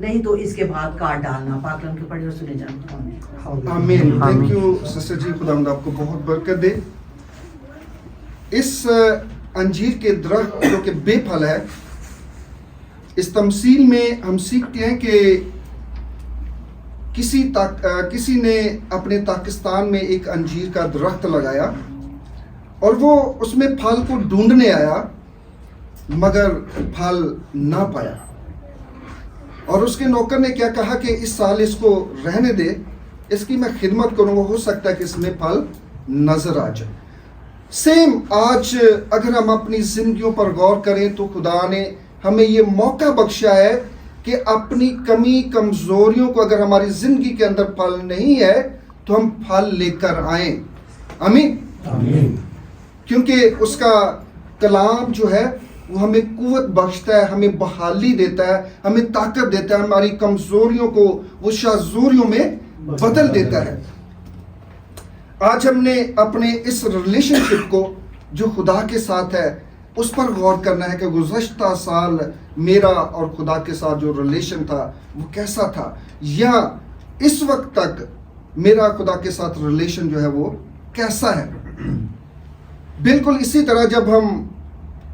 نہیں تو اس کے بعد کاٹ ڈالنا. پاک کلام کے پڑھے اور سنے جانا. آمین. تھینک یو سسٹر جی, خداوند آپ کو بہت برکت دے. اس انجیر کے درخت جو کہ بے پھل ہے, اس تمثیل میں ہم سیکھتے ہیں کہ کسی نے اپنے پاکستان میں ایک انجیر کا درخت لگایا اور وہ اس میں پھل کو ڈھونڈنے آیا مگر پھل نہ پایا, اور اس کے نوکر نے کیا کہا کہ اس سال اس کو رہنے دے, اس کی میں خدمت کروں گا, ہو سکتا ہے کہ اس میں پھل نظر آ جائے. سیم آج اگر ہم اپنی زندگیوں پر غور کریں تو خدا نے ہمیں یہ موقع بخشا ہے کہ اپنی کمی کمزوریوں کو, اگر ہماری زندگی کے اندر پھل نہیں ہے تو ہم پھل لے کر آئیں. آمین. آمین. کیونکہ اس کا کلام جو ہے وہ ہمیں قوت بخشتا ہے, ہمیں بحالی دیتا ہے, ہمیں طاقت دیتا ہے, ہماری کمزوریوں کو وہ شاذوریوں میں بدل دیتا ہے. آج ہم نے اپنے اس ریلیشن شپ کو جو خدا کے ساتھ ہے اس پر غور کرنا ہے کہ گزشتہ سال میرا اور خدا کے ساتھ جو ریلیشن تھا وہ کیسا تھا, یا اس وقت تک میرا خدا کے ساتھ ریلیشن جو ہے وہ کیسا ہے. بالکل اسی طرح جب ہم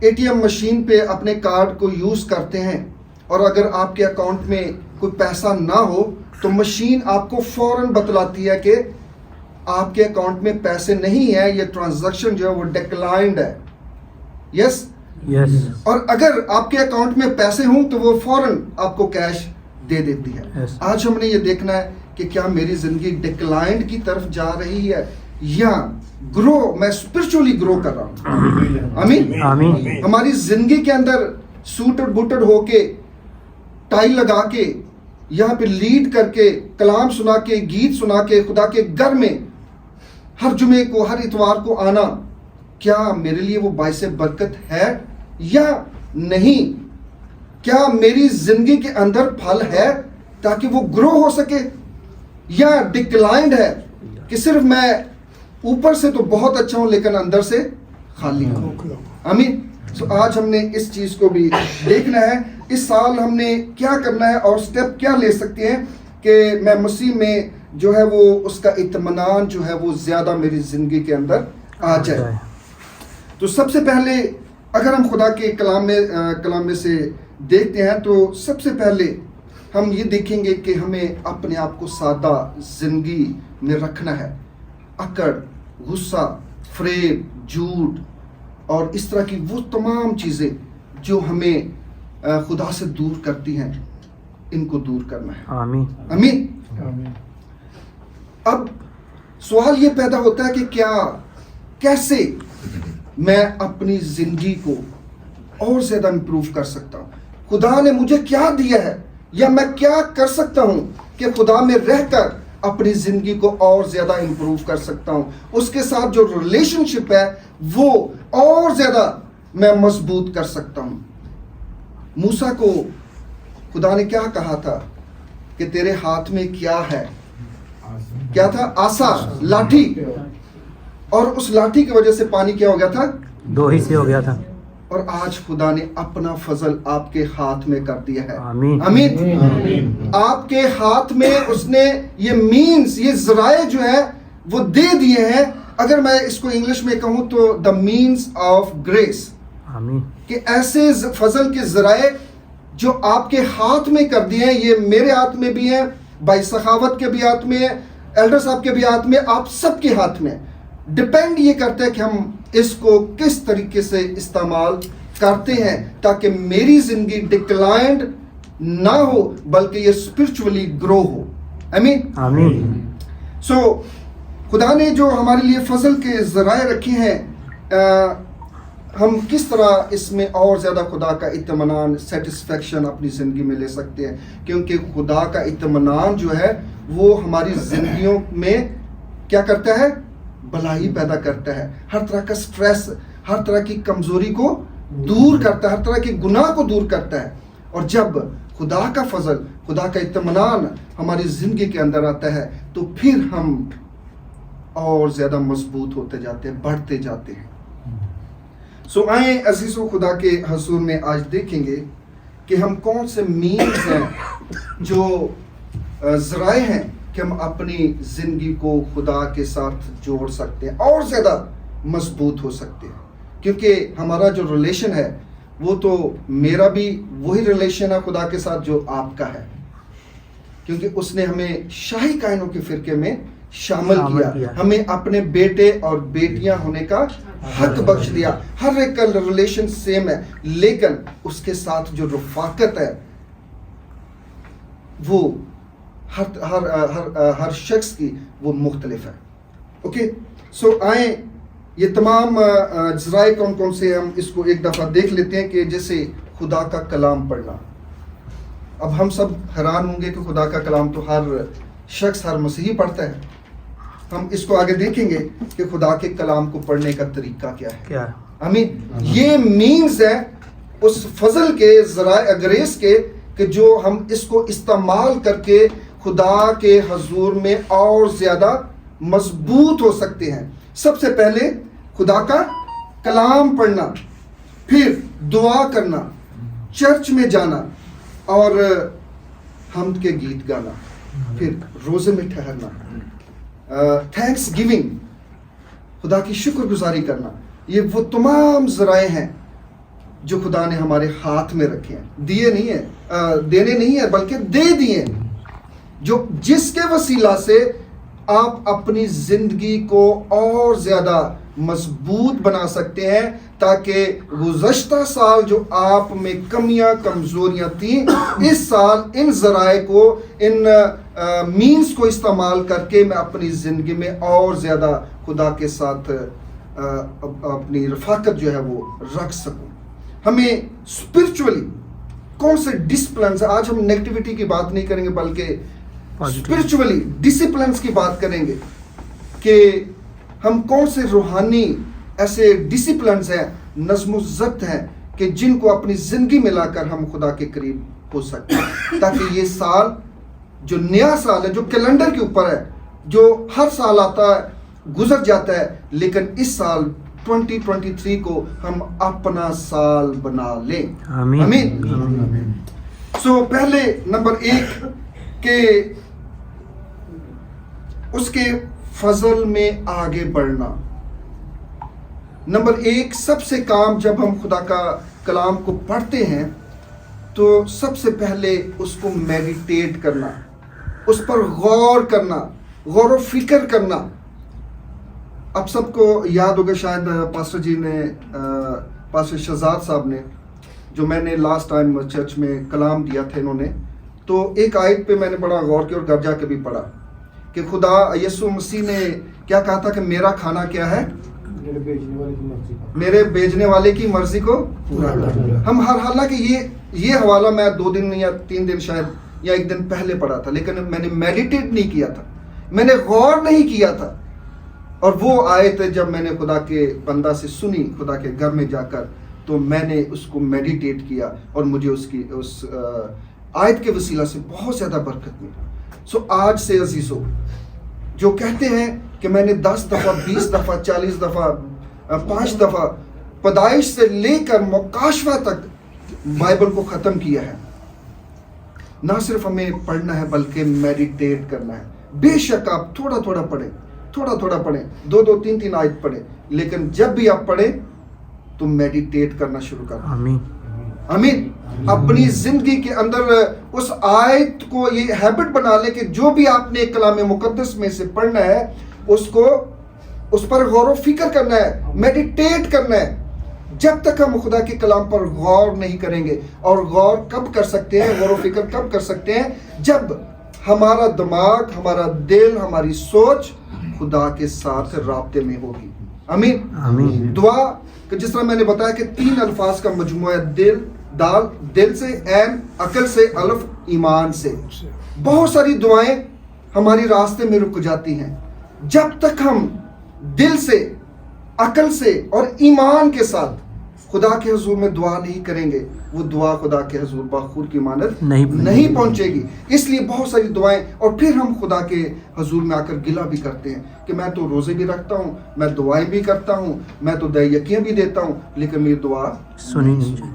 اے ٹی ایم مشین پہ اپنے کارڈ کو یوز کرتے ہیں اور اگر آپ کے اکاؤنٹ میں کوئی پیسہ نہ ہو تو مشین آپ کو فوراً بتلاتی ہے کہ آپ کے اکاؤنٹ میں پیسے نہیں ہیں, یہ ٹرانزیکشن جو ہے وہ ڈیکلائنڈ ہے. یس یس. اور اگر آپ کے اکاؤنٹ میں پیسے ہوں تو وہ فوراً آپ کو کیش دے دیتی ہے. Yes. آج ہم نے یہ دیکھنا ہے کہ کیا میری زندگی ڈکلائنڈ کی طرف جا رہی ہے یا گرو, میں اسپرچولی گرو کر رہا ہوں. آمین. آمین. ہماری زندگی کے اندر سوٹڈ بوٹڈ ہو کے, ٹائی لگا کے, یہاں پہ لیڈ کر کے, کلام سنا کے, گیت سنا کے, خدا کے گھر میں ہر جمعے کو, ہر اتوار کو آنا, کیا میرے لیے وہ باعث برکت ہے یا نہیں؟ کیا میری زندگی کے اندر پھل ہے تاکہ وہ گرو ہو سکے, یا ڈکلائنڈ ہے کہ صرف میں اوپر سے تو بہت اچھا ہوں لیکن اندر سے خالی ہوں. آمین. آج ہم نے اس چیز کو بھی دیکھنا ہے. اس سال ہم نے کیا کرنا ہے اور سٹیپ کیا لے سکتے ہیں کہ میں مسیح میں جو ہے وہ اس کا اطمینان جو ہے وہ زیادہ میری زندگی کے اندر آ جائے. تو سب سے پہلے اگر ہم خدا کے کلام میں سے دیکھتے ہیں تو سب سے پہلے ہم یہ دیکھیں گے کہ ہمیں اپنے آپ کو سادہ زندگی میں رکھنا ہے. اکڑ, غصہ, فریب, جھوٹ اور اس طرح کی وہ تمام چیزیں جو ہمیں خدا سے دور کرتی ہیں, ان کو دور کرنا ہے. آمین. آمین. اب سوال یہ پیدا ہوتا ہے کہ کیسے میں اپنی زندگی کو اور زیادہ امپروو کر سکتا ہوں. خدا نے مجھے کیا دیا ہے یا میں کیا کر سکتا ہوں کہ خدا میں رہ کر اپنی زندگی کو اور زیادہ امپروو کر سکتا ہوں, اس کے ساتھ جو ریلیشن شپ ہے وہ اور زیادہ میں مضبوط کر سکتا ہوں. موسیٰ کو خدا نے کیا کہا تھا کہ تیرے ہاتھ میں کیا ہے؟ کیا تھا؟ آسا, لاٹھی. اور اس لاٹھی کی وجہ سے پانی کیا ہو گیا تھا؟ 2 حصے ہو گیا تھا. اور آج خدا نے اپنا فضل آپ کے ہاتھ میں کر دیا ہے. آمین. آمین. آپ کے ہاتھ میں اس نے یہ مینز, یہ ذرائع جو ہے وہ دے دیے ہیں. اگر میں اس کو انگلش میں کہوں تو دا مینز آف گریس, آمین. کہ ایسے فضل کے ذرائع جو آپ کے ہاتھ میں کر دیے ہیں, یہ میرے ہاتھ میں بھی ہیں, بھائی سخاوت کے بھی ہاتھ میں, ایلڈر صاحب کے بھی ہاتھ میں, آپ سب کے ہاتھ میں. ڈپینڈ یہ کرتا ہے کہ ہم اس کو کس طریقے سے استعمال کرتے ہیں تاکہ میری زندگی ڈکلائنڈ نہ ہو بلکہ یہ اسپرچولی گرو ہو. آمین. آمین. سو خدا نے جو ہمارے لیے فضل کے ذرائع رکھے ہیں, ہم کس طرح اس میں اور زیادہ خدا کا اطمینان, سیٹسفیکشن اپنی زندگی میں لے سکتے ہیں, کیونکہ خدا کا اطمینان جو ہے وہ ہماری زندگیوں میں کیا کرتا ہے؟ بھلائی پیدا کرتا ہے. ہر طرح کا سٹریس, ہر طرح کی کمزوری کو دور کرتا ہے, ہر طرح کے گناہ کو دور کرتا ہے. اور جب خدا کا فضل, خدا کا اطمینان ہماری زندگی کے اندر آتا ہے تو پھر ہم اور زیادہ مضبوط ہوتے جاتے ہیں, بڑھتے جاتے ہیں. سو آئیں عزیزو, خدا کے حضور میں آج دیکھیں گے کہ ہم کون سے مینز ہیں جو ذرائع ہیں کہ ہم اپنی زندگی کو خدا کے ساتھ جوڑ سکتے ہیں اور زیادہ مضبوط ہو سکتے ہیں. کیونکہ ہمارا جو ریلیشن ہے وہ تو میرا بھی وہی ریلیشن ہے خدا کے ساتھ جو آپ کا ہے, کیونکہ اس نے ہمیں شاہی کائنوں کے فرقے میں شامل کیا, ہمیں اپنے بیٹے اور بیٹیاں ہونے کا حق بخش دیا. ہر ایک کا ریلیشن سیم ہے, لیکن اس کے ساتھ جو رفاقت ہے وہ ہر شخص کی وہ مختلف ہے. اوکے, سو آئیں یہ تمام ذرائع کون کون سے ہم اس کو ایک دفعہ دیکھ لیتے ہیں. کہ جیسے خدا کا کلام پڑھنا. اب ہم سب حیران ہوں گے کہ خدا کا کلام تو ہر شخص, ہر مسیحی پڑھتا ہے. ہم اس کو آگے دیکھیں گے کہ خدا کے کلام کو پڑھنے کا طریقہ کیا ہے. آمین. یہ مینز ہے اس فضل کے, ذرائع گریس کے, کہ جو ہم اس کو استعمال کر کے خدا کے حضور میں اور زیادہ مضبوط ہو سکتے ہیں. سب سے پہلے خدا کا کلام پڑھنا, پھر دعا کرنا, چرچ میں جانا اور حمد کے گیت گانا, پھر روزے میں ٹھہرنا, تھینکس گیونگ, خدا کی شکر گزاری کرنا. یہ وہ تمام ذرائع ہیں جو خدا نے ہمارے ہاتھ میں رکھے ہیں. دیے نہیں ہیں, دینے نہیں ہیں بلکہ دے دیے, جو جس کے وسیلہ سے آپ اپنی زندگی کو اور زیادہ مضبوط بنا سکتے ہیں, تاکہ گزشتہ سال جو آپ میں کمیاں کمزوریاں تھیں, اس سال ان ذرائع کو, ان مینز کو استعمال کر کے میں اپنی زندگی میں اور زیادہ خدا کے ساتھ اپنی رفاقت جو ہے وہ رکھ سکوں. ہمیں اسپرچولی کون سے ڈسپلنز, آج ہم نیگیٹیوٹی کی بات نہیں کریں گے بلکہ اسپرچولی ڈسپلنز کی بات کریں گے, کہ ہم کون سے روحانی ایسے ڈسپلنز ہیں, نظم و ضبط ہیں, کہ جن کو اپنی زندگی میں لا کر ہم خدا کے قریب ہو سکتے ہیں, تاکہ یہ سال جو نیا سال ہے, جو کیلنڈر کے اوپر ہے, جو ہر سال آتا ہے گزر جاتا ہے, لیکن اس سال 2023 کو ہم اپنا سال بنا لیں. آمین. سو پہلے نمبر 1 کہ اس کے فضل میں آگے بڑھنا. نمبر 1 سب سے کام جب ہم خدا کا کلام کو پڑھتے ہیں تو سب سے پہلے اس کو میڈیٹیٹ کرنا, اس پر غور کرنا, غور و فکر کرنا. اب سب کو یاد ہوگا شاید پاسٹر جی نے, پاسٹر شہزاد صاحب نے, جو میں نے لاسٹ ٹائم چرچ میں کلام دیا تھا انہوں نے, تو ایک آیت پہ میں نے بڑا غور کیا اور گھر جا کے بھی پڑھا کہ خدا یسوع مسیح نے کیا کہا تھا کہ میرا کھانا کیا ہے, میرے بھیجنے والے کی مرضی کو پورا کرنا. ہم حالانکہ یہ حوالہ میں 2 دن یا 3 دن شاید یا 1 دن پہلے پڑھا تھا, لیکن میں نے میڈیٹیٹ نہیں کیا تھا, میں نے غور نہیں کیا تھا. اور وہ آیت جب میں نے خدا کے بندہ سے سنی خدا کے گھر میں جا کر, تو میں نے اس کو میڈیٹیٹ کیا اور مجھے اس آیت کے وسیلہ سے بہت زیادہ برکت ملی. سو آج سے عزیزو, جو کہتے ہیں کہ میں نے 10 دفعہ 20 دفعہ 40 دفعہ 5 دفعہ پیدائش سے لے کر مکاشفہ تک بائبل کو ختم کیا ہے, نہ صرف ہمیں پڑھنا ہے بلکہ میڈیٹیٹ کرنا ہے. بے شک آپ تھوڑا تھوڑا پڑھیں, تھوڑا تھوڑا پڑھیں, 2 3 آیت پڑھیں, لیکن جب بھی آپ پڑھیں تو میڈیٹیٹ کرنا شروع کریں. آمین. آمین. اپنی زندگی کے اندر اس آیت کو یہ ہیبٹ بنا لے کہ جو بھی آپ نے کلام مقدس میں سے پڑھنا ہے اس پر غور و فکر کرنا ہے, میڈیٹیٹ کرنا ہے. جب تک ہم خدا کے کلام پر غور نہیں کریں گے, اور غور کب کر سکتے ہیں, غور و فکر کب کر سکتے ہیں, جب ہمارا دماغ, ہمارا دل, ہماری سوچ خدا کے ساتھ رابطے میں ہوگی. آمین. دعا کہ جس طرح میں نے بتایا کہ 3 الفاظ کا مجموعہ ہے, دل سے, عین, عقل سے, الف, ایمان سے. بہت ساری دعائیں ہماری راستے میں رک جاتی ہیں. جب تک ہم دل سے, عقل سے اور ایمان کے ساتھ خدا کے حضور میں دعا نہیں کریں گے, وہ دعا خدا کے حضور باخور کی مانند نہیں پہنچے گی. اس لیے بہت ساری دعائیں, اور پھر ہم خدا کے حضور میں آ کر گلہ بھی کرتے ہیں کہ میں تو روزے بھی رکھتا ہوں, میں دعائیں بھی کرتا ہوں, میں تو دہیکیاں بھی دیتا ہوں, لیکن میری دعا سنی نہیں.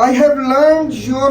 I have learned your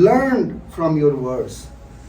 learned from your words,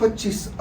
25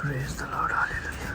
Praise the Lord, hallelujah.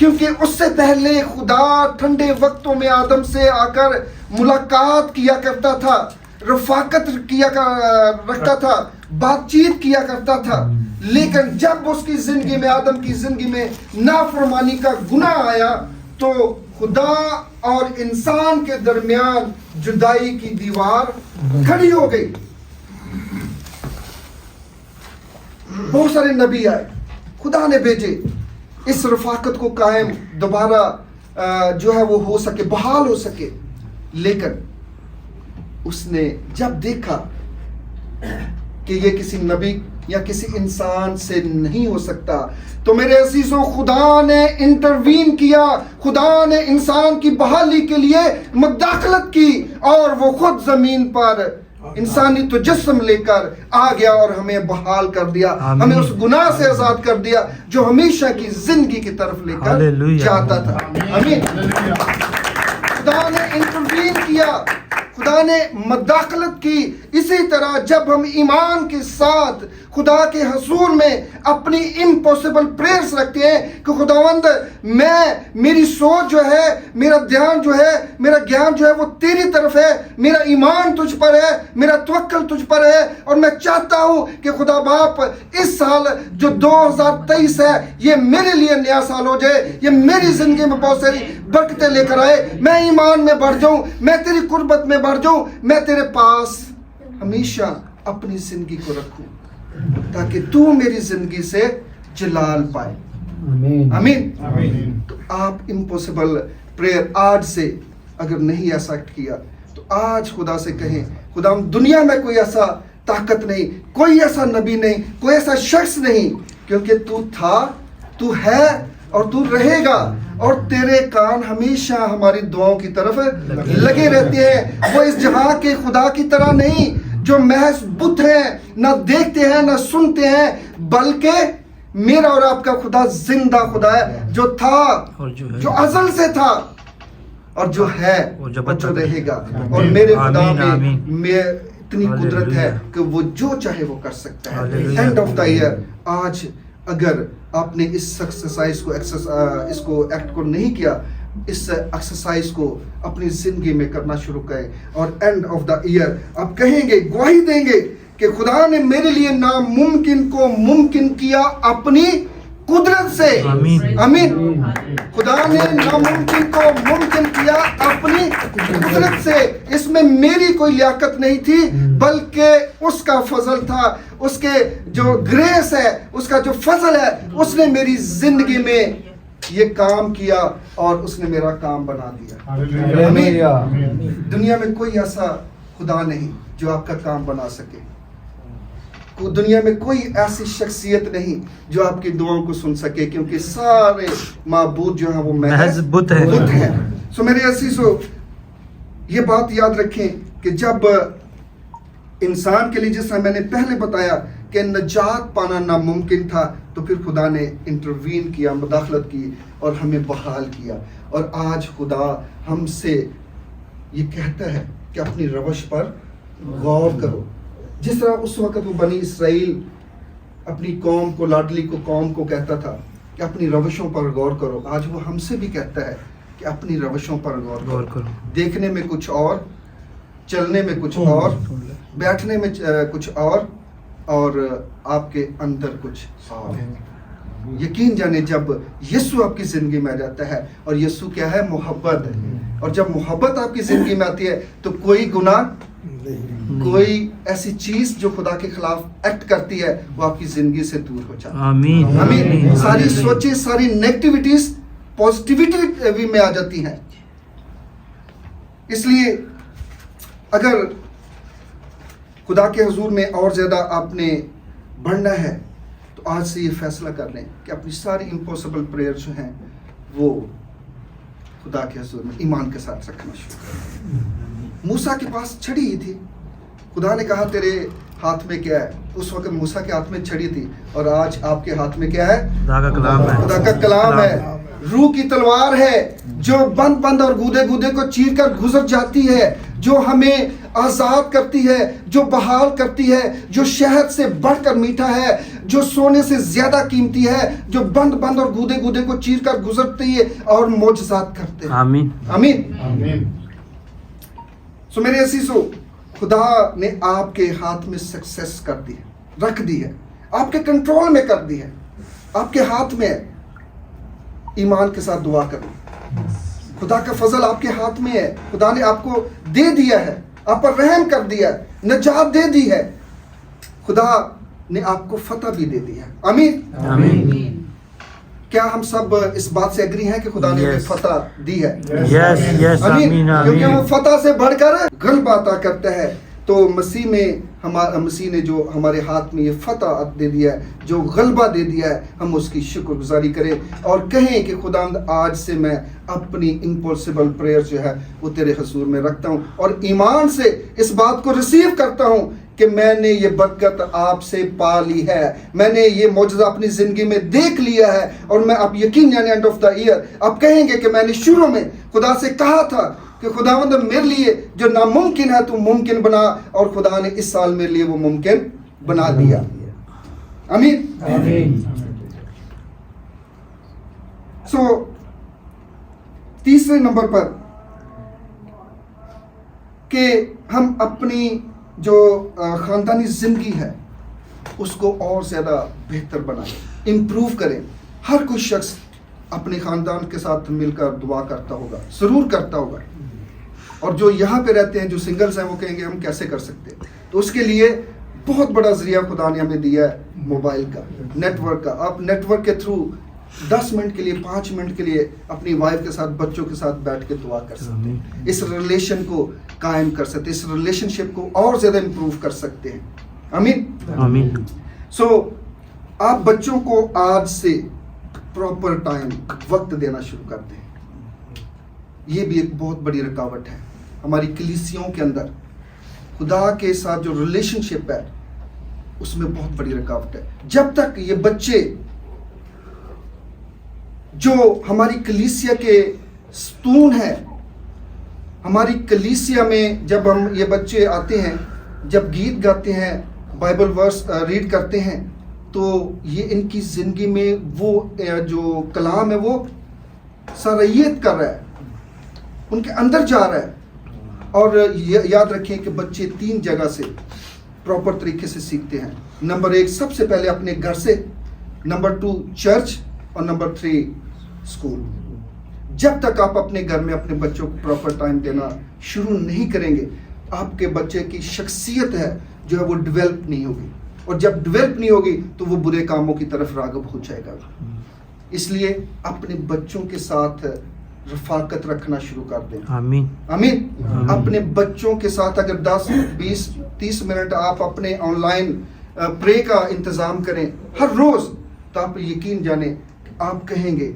کیونکہ اس سے پہلے خدا ٹھنڈے وقتوں میں آدم سے آ کر ملاقات کیا کرتا تھا، رفاقت رکھتا تھا، بات چیت کیا کرتا تھا، لیکن جب اس کی زندگی میں، آدم کی زندگی میں نافرمانی کا گناہ آیا تو خدا اور انسان کے درمیان جدائی کی دیوار کھڑی ہو گئی. بہت سارے نبی آئے، خدا نے بھیجے اس رفاقت کو قائم دوبارہ جو ہے وہ ہو سکے، بحال ہو سکے، لیکن اس نے جب دیکھا کہ یہ کسی نبی یا کسی انسان سے نہیں ہو سکتا تو میرے عزیزوں خدا نے انٹروین کیا، خدا نے انسان کی بحالی کے لیے مداخلت کی اور وہ خود زمین پر انسانی تجسم لے کر آ گیا اور ہمیں بحال کر دیا، ہمیں اس گناہ سے آزاد کر دیا جو ہمیشہ کی زندگی کی طرف لے کر جاتا تھا. آمین. خدا نے انٹروین کیا، خدا نے مداخلت کی. اسی طرح جب ہم ایمان کے ساتھ خدا کے حضور میں اپنی امپاسبل پریئرز رکھتے ہیں کہ خداوند میری سوچ جو ہے، میرا دھیان جو ہے، میرا گیان جو ہے وہ تیری طرف ہے، میرا ایمان تجھ پر ہے، میرا توکل تجھ پر ہے، اور میں چاہتا ہوں کہ خدا باپ اس سال جو 2023 ہے یہ میرے لیے نیا سال ہو جائے، یہ میری زندگی میں بہت ساری برکتیں لے کر آئے، میں ایمان میں بڑھ جاؤں، میں تیری قربت میں بڑھ جاؤں، میں تیرے پاس ہمیشہ اپنی زندگی کو رکھوں تاکہ تو میری زندگی سے جلال پائے. آمین. تو آپ امپاسبل پریئر آج سے اگر نہیں ایسا کیا تو آج خدا سے کہیں خدا دنیا میں کوئی ایسا طاقت نہیں، کوئی ایسا نبی نہیں، کوئی ایسا شخص نہیں، کیونکہ تو تھا، تو ہے اور تو رہے گا، اور تیرے کان ہمیشہ ہماری دعاؤں کی طرف لگے رہتے ہیں. وہ اس جہاں کے خدا کی طرح نہیں جو محض بت ہیں، نہ دیکھتے ہیں نہ سنتے ہیں، بلکہ میرا اور آپ کا خدا زندہ خدا ہے، جو تھا، جو ازل سے تھا، اور جو ہے اور جو رہے گا. اور میرے خدا میں اتنی قدرت ہے کہ وہ جو چاہے وہ کر سکتا ہے. اینڈ آف دا ایئر آج اگر آپ نے اس ایکسرسائز کو اس کو ایکٹ کو نہیں کیا، اس ایکسرسائز کو اپنی زندگی میں کرنا شروع کریں، اور اینڈ آف دا ایئر آپ کہیں گے، گواہی دیں گے کہ خدا نے میرے لیے ناممکن کو ممکن کیا اپنی قدرت سے. آمین. خدا نے ناممکن کو ممکن کیا اپنی قدرت سے. اس میں میری کوئی لیاقت نہیں تھی بلکہ اس کا فضل تھا، اس کے جو گریس ہے، اس کا جو فضل ہے، اس نے میری زندگی میں یہ کام کیا اور اس نے میرا کام بنا دیا. آمین. دنیا میں کوئی ایسا خدا نہیں جو آپ کا کام بنا سکے. دنیا میں کوئی ایسی شخصیت نہیں جو آپ کی دعاؤں کو سن سکے، کیونکہ سارے معبود جو ہیں وہ محض بت ہیں. سو میرے عزیزو یہ بات یاد رکھیں کہ جب انسان کے لیے، جس طرح میں نے پہلے بتایا کہ نجات پانا ناممکن تھا، تو پھر خدا نے انٹروین کیا، مداخلت کی اور ہمیں بحال کیا. اور آج خدا ہم سے یہ کہتا ہے کہ اپنی روش پر غور کرو. جس طرح اس وقت وہ بنی اسرائیل اپنی قوم کو، لاڈلی کو قوم کو کہتا تھا کہ اپنی روشوں پر غور کرو، آج وہ ہم سے بھی کہتا ہے کہ اپنی روشوں پر غور کرو. دیکھنے میں کچھ اور، چلنے میں کچھ اور، بیٹھنے میں کچھ اور آپ کے اندر کچھ اور. یقین جانے جب یسوع آپ کی زندگی میں آ جاتا ہے، اور یسوع کیا ہے؟ محبت. اور جب محبت آپ کی زندگی میں آتی ہے تو کوئی گناہ، کوئی ایسی چیز جو خدا کے خلاف ایکٹ کرتی ہے وہ آپ کی زندگی سے دور ہو جاتی ہے. آمین. ساری سوچیں، ساری نیگیٹیوٹیز پازیٹیوٹی میں آ جاتی ہیں. اس لیے اگر خدا کے حضور میں اور زیادہ آپ نے بڑھنا ہے تو آج سے یہ فیصلہ کر لیں کہ اپنی ساری امپاسبل پریئر جو ہیں وہ خدا کے حضور میں ایمان کے ساتھ رکھنا شروع کریں. موسیٰ کے پاس چھڑی ہی تھی. خدا نے کہا تیرے ہاتھ میں کیا ہے؟ اس وقت موسیٰ کے ہاتھ میں چھڑی تھی، اور آج آپ کے ہاتھ میں کیا ہے؟ خدا کا کلام ہے. روح کی تلوار ہے جو بند اور گودے کو چیر کر گزر جاتی ہے. جو ہمیں آزاد کرتی ہے, جو بحال کرتی ہے, جو شہد سے بڑھ کر میٹھا ہے, جو سونے سے زیادہ قیمتی ہے, جو بند اور گودے کو چیر کر گزرتی ہے اور معجزات کرتے ہیں. آمین. آمین. سو میرے عزیزو, خدا نے آپ کے ہاتھ میں سکسیس کر دی ہے, رکھ دی ہے, آپ کے کنٹرول میں کر دی ہے, آپ کے ہاتھ میں. ایمان کے ساتھ دعا کریں. خدا کا فضل آپ کے ہاتھ میں ہے. خدا نے آپ کو دے دیا ہے, آپ پر رحم کر دیا ہے, نجات دے دی ہے. خدا نے آپ کو فتح بھی دے دی ہے. آمین. آمین. کیا ہم سب اس بات سے اگری ہیں کہ خدا نے ہمیں Yes. فتح دی ہے؟ یس. آمین. کیونکہ وہ آمین. فتح سے بڑھ کر غلبہ عطا کرتا ہے. تو مسیح نے جو ہمارے ہاتھ میں یہ فتح دے دیا ہے, جو غلبہ دے دیا ہے, ہم اس کی شکر گزاری کریں اور کہیں کہ خدا آج سے میں اپنی امپاسبل پریئر جو ہے وہ تیرے حضور میں رکھتا ہوں اور ایمان سے اس بات کو ریسیو کرتا ہوں کہ میں نے یہ برکت آپ سے پا لی ہے, میں نے یہ معجزہ اپنی زندگی میں دیکھ لیا ہے. اور میں اب یقین یعنی اینڈ آف دا ایئر اب کہیں گے کہ میں نے شروع میں خدا سے کہا تھا کہ خداوند میرے لیے جو ناممکن ہے تو ممکن بنا, اور خدا نے اس سال میرے لیے وہ ممکن بنا دیا. آمین. آمین. سو تیسرے نمبر پر کہ ہم اپنی جو خاندانی زندگی ہے اس کو اور زیادہ بہتر بنائیں, امپروو کریں. ہر کوئی شخص اپنے خاندان کے ساتھ مل کر دعا کرتا ہوگا, ضرور کرتا ہوگا. اور جو یہاں پہ رہتے ہیں, جو سنگلز ہیں, وہ کہیں گے ہم کیسے کر سکتے ہیں. تو اس کے لیے بہت بڑا ذریعہ خدا نے ہمیں دیا ہے, موبائل کا, نیٹ ورک کا. آپ نیٹ ورک کے تھرو 10 منٹ کے لیے 5 منٹ کے لیے اپنی وائف کے ساتھ, بچوں کے ساتھ بیٹھ کے دعا کر سکتے ہیں. اس ریلیشن کو قائم کر سکتے ہیں, اس ریلیشن شپ کو اور زیادہ امپروو کر سکتے ہیں. آمین. آمین. سو آپ بچوں کو آج سے پراپر ٹائم, وقت دینا شروع کر دیں. یہ بھی ایک بہت بڑی رکاوٹ ہے ہماری کلیسیوں کے اندر. خدا کے ساتھ جو ریلیشن شپ ہے اس میں بہت بڑی رکاوٹ ہے. جب تک یہ بچے جو ہماری کلیسیا کے ستون ہیں, ہماری کلیسیا میں جب ہم یہ بچے آتے ہیں, جب گیت گاتے ہیں, بائبل ورس ریڈ کرتے ہیں, تو یہ ان کی زندگی میں وہ جو کلام ہے وہ سرائیت کر رہا ہے, ان کے اندر جا رہا ہے. اور یاد رکھیں کہ بچے 3 جگہ سے پراپر طریقے سے سیکھتے ہیں. نمبر 1 سب سے پہلے اپنے گھر سے, نمبر 2 چرچ, اور نمبر 3 اسکول. جب تک آپ اپنے گھر میں اپنے بچوں کو پراپر ٹائم دینا شروع نہیں کریں گے, آپ کے بچے کی شخصیت ہے جو ہے وہ ڈیولپ نہیں ہوگی, اور جب ڈیولپ نہیں ہوگی تو وہ برے کاموں کی طرف راغب ہو جائے گا. اس لیے اپنے بچوں کے ساتھ رفاقت رکھنا شروع کر دیں. آمین. آمین. اپنے بچوں کے ساتھ اگر 10 20 30 منٹ آپ اپنے آن لائن پرے کا انتظام کریں ہر روز, تو آپ یقین جانیں آپ کہیں گے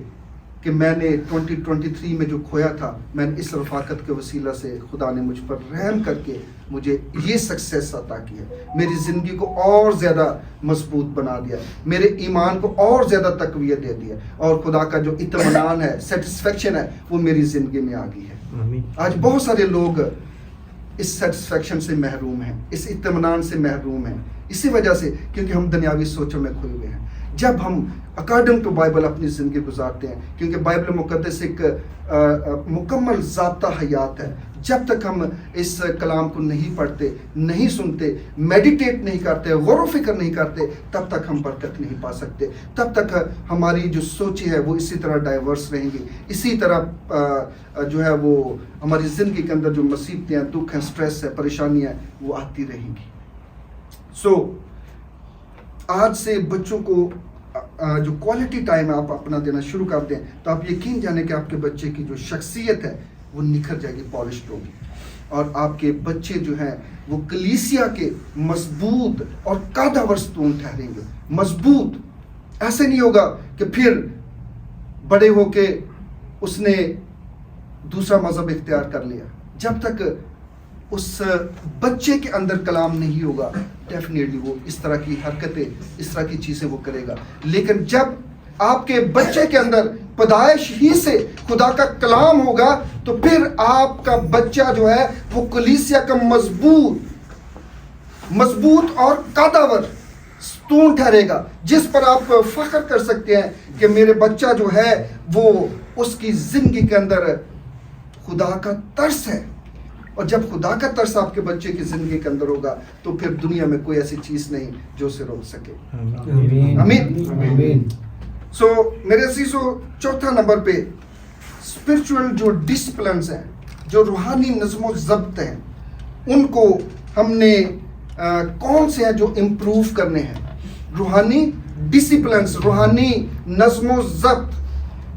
کہ میں نے 2023 میں جو کھویا تھا, میں نے اس رفاقت کے وسیلہ سے خدا نے مجھ پر رحم کر کے مجھے یہ سکسیس عطا کیا, میری زندگی کو اور زیادہ مضبوط بنا دیا, میرے ایمان کو اور زیادہ تقویت دے دیا, اور خدا کا جو اطمینان ہے, سیٹسفیکشن ہے, وہ میری زندگی میں آ گئی ہے. آمین. آج بہت سارے لوگ اس سیٹسفیکشن سے محروم ہیں, اس اطمینان سے محروم ہیں, اسی وجہ سے کیونکہ ہم دنیاوی سوچوں میں کھوئے ہوئے ہیں. جب ہم اکارڈنگ ٹو بائبل اپنی زندگی گزارتے ہیں, کیونکہ بائبل مقدس ایک مکمل ضابطہ حیات ہے, جب تک ہم اس کلام کو نہیں پڑھتے, نہیں سنتے, میڈیٹیٹ نہیں کرتے, غور و فکر نہیں کرتے, تب تک ہم برکت نہیں پا سکتے. تب تک ہماری جو سوچیں ہے وہ اسی طرح ڈائیورس رہیں گی, اسی طرح جو ہے وہ ہماری زندگی کے اندر جو مصیبتیں ہیں, دکھ ہیں, سٹریس ہے, پریشانیاں ہیں, وہ آتی رہیں گی. سو آج سے بچوں کو جو کوالٹی ٹائم آپ اپنا دینا شروع کر دیں, تو آپ یقین جانیں کہ آپ کے بچے کی جو شخصیت ہے وہ نکھر جائے گی, پالشڈ ہوگی, اور آپ کے بچے جو ہیں وہ کلیسیا کے مضبوط اور قادور ستون ٹھہریں گے. مضبوط ایسے نہیں ہوگا کہ پھر بڑے ہو کے اس نے دوسرا مذہب اختیار کر لیا. جب تک اس بچے کے اندر کلام نہیں ہوگا, ڈیفینیٹلی وہ اس طرح کی حرکتیں, اس طرح کی چیزیں وہ کرے گا. لیکن جب آپ کے بچے کے اندر پیدائش ہی سے خدا کا کلام ہوگا تو پھر آپ کا بچہ جو ہے وہ کلیسیا کا مضبوط اور قداور ستون ٹھہرے گا، جس پر آپ فخر کر سکتے ہیں کہ میرے بچہ جو ہے وہ اس کی زندگی کے اندر خدا کا ترس ہے. اور جب خدا کا ترس آپ کے بچے کی زندگی کے اندر ہوگا تو پھر دنیا میں کوئی ایسی چیز نہیں جو اسے روک سکے. آمین. سو میرے عزیزو، چوتھا نمبر پہ اسپرچول جو ڈسپلنس ہیں، جو روحانی نظم و ضبط ہیں، ان کو ہم نے کون سے ہیں جو امپروو کرنے ہیں. روحانی ڈسپلنس، روحانی نظم و ضبط،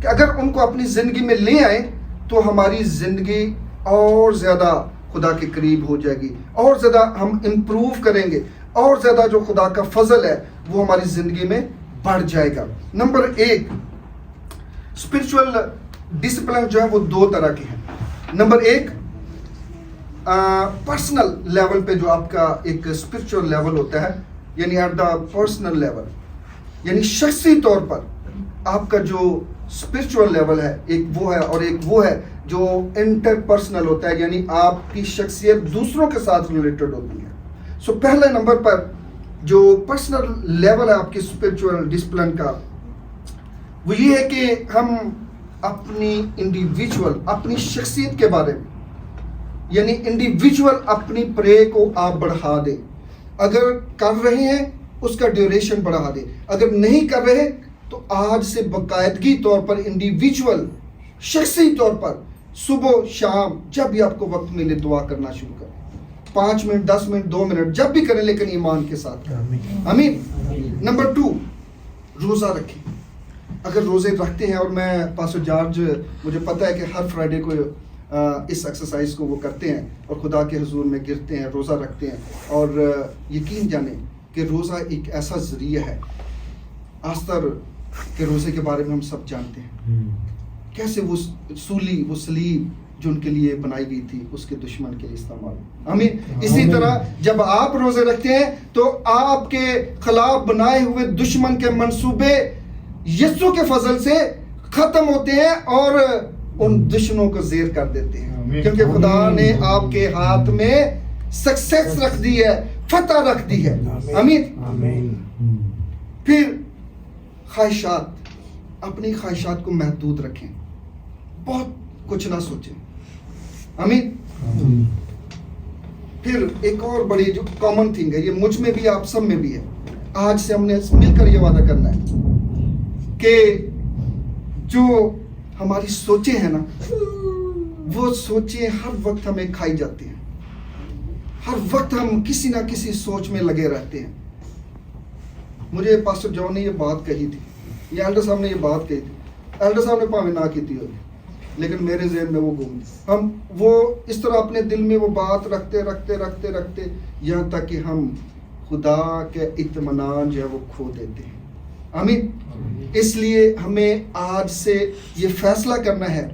کہ اگر ان کو اپنی زندگی میں لے آئیں تو ہماری زندگی اور زیادہ خدا کے قریب ہو جائے گی، اور زیادہ ہم امپروو کریں گے، اور زیادہ جو خدا کا فضل ہے وہ ہماری زندگی میں بڑھ جائے گا. نمبر 1، اسپرچول ڈسپلن جو ہے وہ 2 طرح کے ہیں. نمبر 1، پرسنل لیول پہ جو آپ کا ایک اسپرچول لیول ہوتا ہے، یعنی ایٹ دا پرسنل لیول، یعنی شخصی طور پر آپ کا جو اسپرچول لیول ہے، ایک وہ ہے، اور ایک وہ ہے جو انٹر پرسنل ہوتا ہے، یعنی آپ کی شخصیت دوسروں کے ساتھ ریلیٹڈ ہوتی ہے. سو پہلے نمبر پر جو پرسنل لیول ہے آپ کی اسپرچول ڈسپلن کا، وہ یہ ہے کہ ہم اپنی انڈیویجول، اپنی شخصیت کے بارے میں، یعنی انڈیویجول اپنی پرے کو آپ بڑھا دیں. اگر کر رہے ہیں اس کا ڈیوریشن بڑھا دیں، اگر نہیں کر رہے تو آج سے باقاعدگی طور پر انڈیویجول، شخصی طور پر صبح شام جب بھی آپ کو وقت ملے دعا کرنا شروع کریں. 5 منٹ، 10 منٹ، 2 منٹ، جب بھی کریں، لیکن ایمان کے ساتھ کریں. آمین. نمبر 2، روزہ رکھیں. اگر روزے رکھتے ہیں، اور میں پاسٹر جارج، مجھے پتہ ہے کہ ہر فرائیڈے کو اس ایکسرسائز کو وہ کرتے ہیں اور خدا کے حضور میں گرتے ہیں، روزہ رکھتے ہیں. اور یقین جانیں کہ روزہ ایک ایسا ذریعہ ہے، آستر کے روزے کے بارے میں ہم سب جانتے ہیں، کیسے وہ سولی، وہ سلیب جو ان کے لیے بنائی گئی تھی اس کے دشمن کے لیے استعمال. آمین. اسی طرح جب آپ روزے رکھتے ہیں تو آپ کے خلاف بنائے ہوئے دشمن کے منصوبے یسوع کے فضل سے ختم ہوتے ہیں اور ان دشمنوں کو زیر کر دیتے ہیں، کیونکہ خدا نے آپ کے ہاتھ میں سکسیس رکھ دی ہے، فتح رکھ دی ہے. آمین. پھر خواہشات، اپنی خواہشات کو محدود رکھیں، بہت کچھ نہ سوچیں. آمین. پھر ایک اور بڑی جو کامن تھنگ ہے، یہ مجھ میں بھی، آپ سب میں بھی ہے، آج سے ہم نے مل کر یہ وعدہ کرنا ہے کہ جو ہماری سوچیں ہیں نا، وہ سوچیں ہر وقت ہمیں کھائی جاتی ہیں، ہر وقت ہم کسی نہ کسی سوچ میں لگے رہتے ہیں. مجھے پاسٹر جون نے یہ بات کہی تھی، یہ ایلڈر صاحب نے یہ بات کہی تھی، ایلڈر صاحب نے پاویں نہ کی تھی ہوگی، لیکن میرے ذہن میں وہ گھوم، ہم وہ اس طرح اپنے دل میں وہ بات رکھتے یہاں تک کہ ہم خدا کے اطمینان جو ہے وہ کھو دیتے ہیں. آمین. اس لیے ہمیں آج سے یہ فیصلہ کرنا ہے،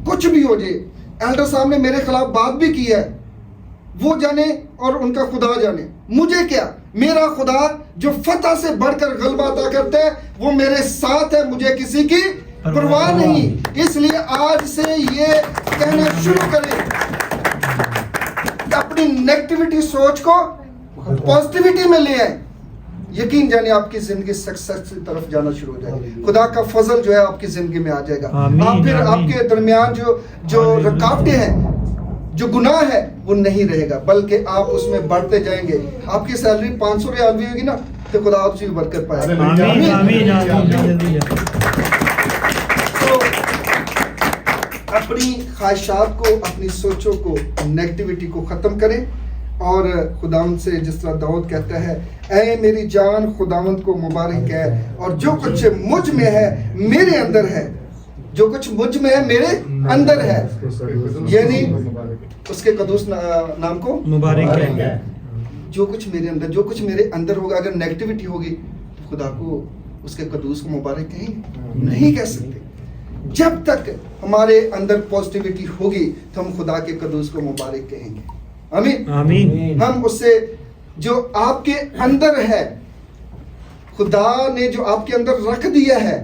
کچھ بھی ہو جائے، ایلڈر صاحب نے میرے خلاف بات بھی کی ہے، وہ جانے اور ان کا خدا جانے، مجھے کیا، میرا خدا جو فتح سے بڑھ کر غلبہ عطا کرتا ہے وہ میرے ساتھ ہے، مجھے کسی کی پرواہ نہیں. اس لیے آج سے یہ کہنا شروع کریں، اپنی نیگیٹیوٹی سوچ کو پازیٹیوٹی میں لے آئیں. یقین جانے آپ کی زندگی سکسیس کی طرف جانا شروع ہو جائے گی، خدا کا فضل جو ہے آپ کی زندگی میں آ جائے گا. آپ پھر آپ کے درمیان جو رکاوٹیں ہیں، جو گناہ ہے، وہ نہیں رہے گا، بلکہ آپ اس میں بڑھتے جائیں گے. آپ کی سیلری 500 ریال بھی ہوگی نا تو خدا آپ سے بھی برکت پائے گا. اپنی خواہشات کو، اپنی سوچوں کو، نیگیٹیوٹی کو ختم کریں، اور خداوند سے جس طرح داؤد کہتا ہے، اے میری جان خداوند کو مبارک ہے، اور جو کچھ مجھ میں ہے میرے اندر ہے، جو کچھ مجھ میں ہے میرے اندر ہے، یعنی اس کے قدوس نام کو مبارک ہے. جو کچھ میرے اندر، جو کچھ میرے اندر ہوگا، اگر نیگیٹیوٹی ہوگی تو خدا کو، اس کے قدوس کو مبارک کہیں گے؟ نہیں کہہ سکتے. جب تک ہمارے اندر پازیٹیوٹی ہوگی تو ہم خدا کے قدوس کو مبارک کہیں گے. آمین. ہم اس سے جو آپ کے اندر ہے، خدا نے جو آپ کے اندر رکھ دیا ہے،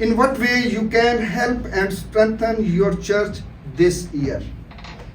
in what way you can help and strengthen your church this year.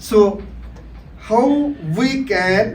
So how we can,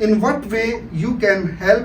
in what way you can help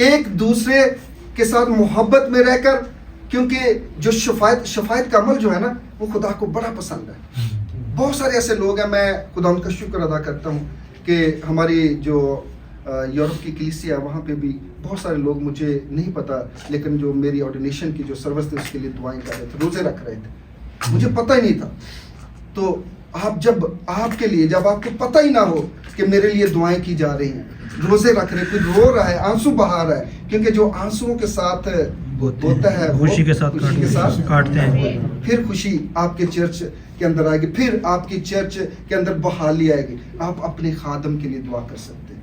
ایک دوسرے کے ساتھ محبت میں رہ کر, کیونکہ جو شفاعت کا عمل جو ہے نا وہ خدا کو بڑا پسند ہے. بہت سارے ایسے لوگ ہیں, میں خدا ان کا شکر ادا کرتا ہوں کہ ہماری جو یورپ کی کلیسیا ہے وہاں پہ بھی بہت سارے لوگ, مجھے نہیں پتا لیکن جو میری آرڈینیشن کی جو سروس تھی اس کے لیے دعائیں کر رہے تھے, روزے رکھ رہے تھے, مجھے پتہ ہی نہیں تھا. تو آپ کے لیے جب آپ کو پتہ ہی نہ ہو کہ میرے لیے دعائیں کی جا رہی ہیں, روزے رکھ رہے, کوئی رو رہا ہے, آنسو بہا رہا ہے, کیونکہ جو آنسوؤں کے ساتھ ہوتا ہے خوشی کے ساتھ کاٹتے ہیں, پھر خوشی آپ کے چرچ کے اندر آئے گی, پھر آپ کی چرچ کے اندر بحالی آئے گی. آپ اپنے خادم کے لیے دعا کر سکتے ہیں,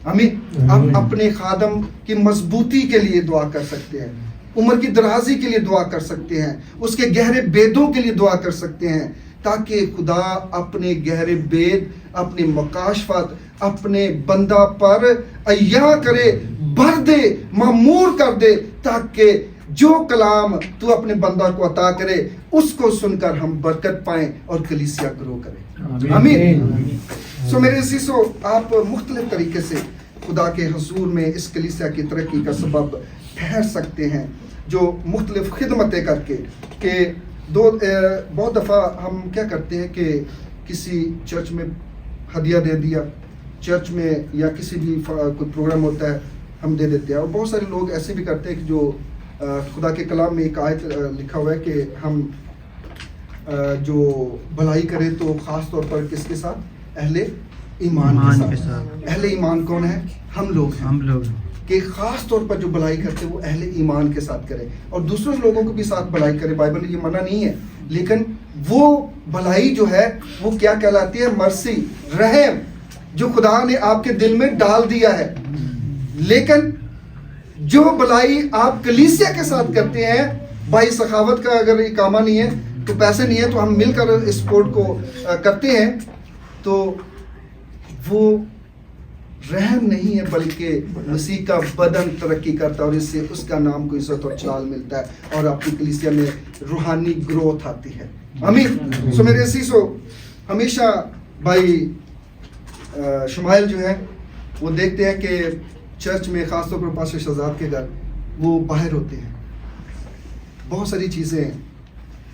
آمین. آپ اپنے خادم کی مضبوطی کے لیے دعا کر سکتے ہیں, عمر کی درازی کے لیے دعا کر سکتے ہیں, اس کے گہرے بیدوں کے لیے دعا کر سکتے ہیں, تاکہ خدا اپنے گہرے بید, اپنے مکاشفات اپنے بندہ پر عیاں کرے, بھر دے, معمور کر دے, تاکہ جو کلام تو اپنے بندہ کو عطا کرے اس کو سن کر ہم برکت پائیں اور کلیسیا گرو کرے. آمین. سو میرے عزیزو, آپ مختلف طریقے سے خدا کے حضور میں اس کلیسیا کی ترقی کا سبب ٹھہر سکتے ہیں, جو مختلف خدمتیں کر کے. کہ بہت دفعہ ہم کیا کرتے ہیں کہ کسی چرچ میں ہدیہ دے دیا, چرچ میں یا کسی بھی کوئی پروگرام ہوتا ہے ہم دے دیتے ہیں. اور بہت سارے لوگ ایسے بھی کرتے ہیں کہ جو خدا کے کلام میں ایک آیت لکھا ہوا ہے کہ ہم جو بھلائی کریں تو خاص طور پر کس کے ساتھ, اہل ایمان کے ساتھ. اہل ایمان کون ہے؟ ہم لوگ ہیں. کہ خاص طور پر جو بھلائی کرتے ہیں وہ اہل ایمان کے ساتھ کرے, اور دوسرے لوگوں کو بھی ساتھ بھلائی کرے. بائبل میں یہ منع نہیں ہے, لیکن وہ بھلائی جو ہے وہ کیا کہلاتی ہے؟ مرسی, رحم, جو خدا نے آپ کے دل میں ڈال دیا ہے. لیکن جو بھلائی آپ کلیسیا کے ساتھ کرتے ہیں, بھائی سخاوت کا اگر یہ کامہ نہیں ہے تو پیسے نہیں ہے تو ہم مل کر اس سپورٹ کو کرتے ہیں, تو وہ رحم نہیں ہے بلکہ مسیح کا بدن ترقی کرتا ہے, اور اس سے اس کا نام کو عزت اور چال ملتا ہے, اور آپ کی کلیسیا میں روحانی گروتھ آتی ہے. آمین. سو میرے عزیزو, ہمیشہ بھائی شمائل جو ہے وہ دیکھتے ہیں کہ چرچ میں خاص طور پر پاسٹر شہزاد کے گھر وہ باہر ہوتے ہیں, بہت ساری چیزیں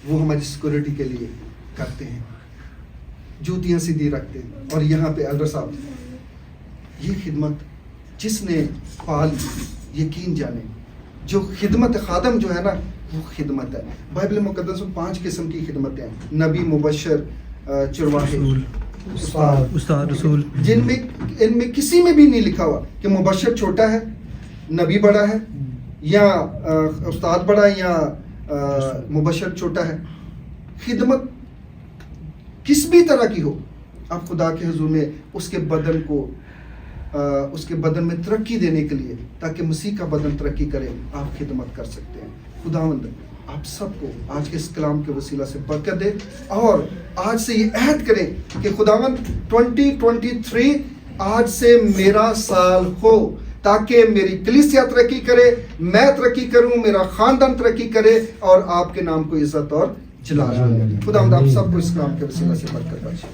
وہ ہماری سیکورٹی کے لیے کرتے ہیں, جوتیاں سیدھی رکھتے ہیں. اور یہاں پہ ایلڈر صاحب, یہ خدمت جس نے پال یقین جانے, جو خدمت خادم جو ہے نا وہ خدمت ہے. بائبل مقدس میں 5 قسم کی خدمتیں ہیں, نبی, مبشر, چرواہے, استاد, رسول, ان میں کسی میں بھی نہیں لکھا ہوا کہ مبشر چھوٹا ہے, نبی بڑا ہے, یا استاد بڑا ہے, یا مبشر چھوٹا ہے. خدمت کس بھی طرح کی ہو, آپ خدا کے حضور میں اس کے بدن میں ترقی دینے کے لیے, تاکہ مسیح کا بدن ترقی کرے, آپ خدمت کر سکتے ہیں. خداوند آپ سب کو آج کے اس کلام کے وسیلہ سے برکت دے, اور آج سے یہ عہد کریں کہ خداوند 2023 آج سے میرا سال ہو, تاکہ میری کلیسیا ترقی کرے, میں ترقی کروں, میرا خاندان ترقی کرے, اور آپ کے نام کو عزت اور جلال. خداوند آپ سب کو اس کام کے وسیلہ سے برکت بخشے.